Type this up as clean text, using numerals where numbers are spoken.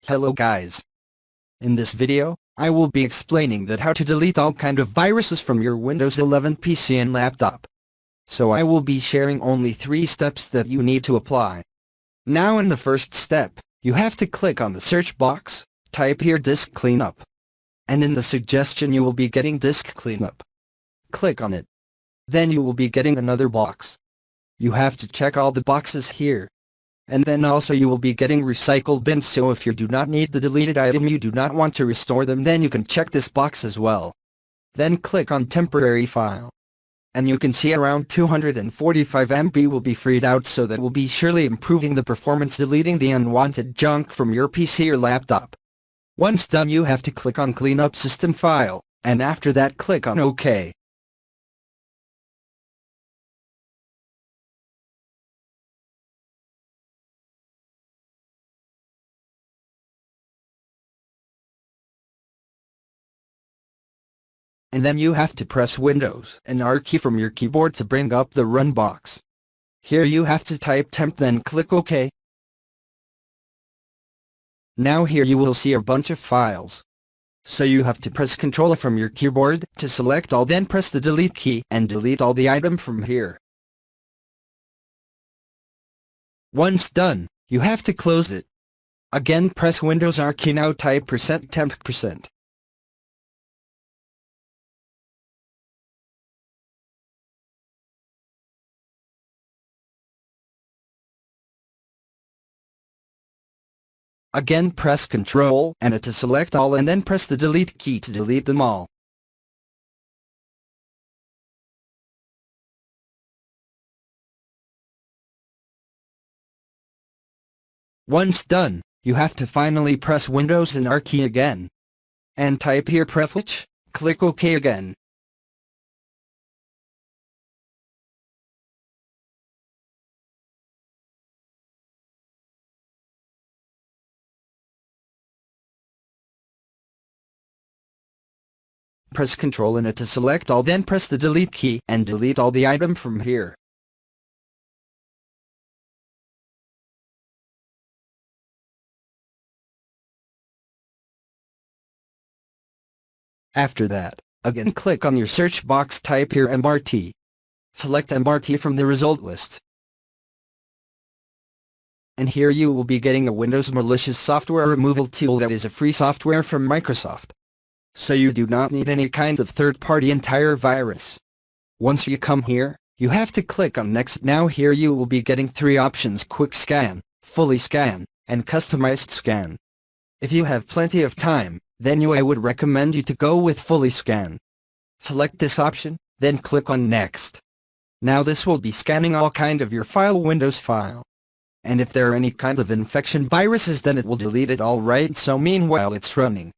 Hello guys. In this video, I will be explaining that how to delete all kind of viruses from your Windows 11 PC and laptop. So I will be sharing only 3 steps that you need to apply. Now in the first step, you have to click on the search box, type here Disk Cleanup. And in the suggestion you will be getting Disk Cleanup. Click on it. Then you will be getting another box. You have to check all the boxes here. And then also you will be getting recycle bins, so if you do not need the deleted item, you do not want to restore them, then you can check this box as well. Then click on temporary file. And you can see around 245 MB will be freed out, so that will be surely improving the performance, deleting the unwanted junk from your PC or laptop. Once done, you have to click on clean up system file, and after that click on OK. And then you have to press Windows and R key from your keyboard to bring up the run box. Here you have to type temp, then click OK. Now here you will see a bunch of files. So you have to press Ctrl from your keyboard to select all, then press the delete key and delete all the item from here. Once done, you have to close it. Again press Windows R key, now type %temp%. Again press Ctrl and A to select all, and then press the delete key to delete them all. Once done, you have to finally press Windows and R key again. And type here prefetch, click OK again. Press Ctrl and A to select all, then press the delete key and delete all the item from here. After that, again click on your search box, type here MRT. Select MRT from the result list. And here you will be getting a Windows malicious software removal tool that is a free software from Microsoft. So you do not need any kind of third-party antivirus. Once you come here, you have to click on Next. Now here you will be getting 3 options: Quick Scan, Fully Scan, and Customized Scan. If you have plenty of time, then I would recommend you to go with Fully Scan. Select this option, then click on Next. Now this will be scanning all kind of your Windows file. And if there are any kind of infection viruses, then it will delete it all, right? So meanwhile it's running.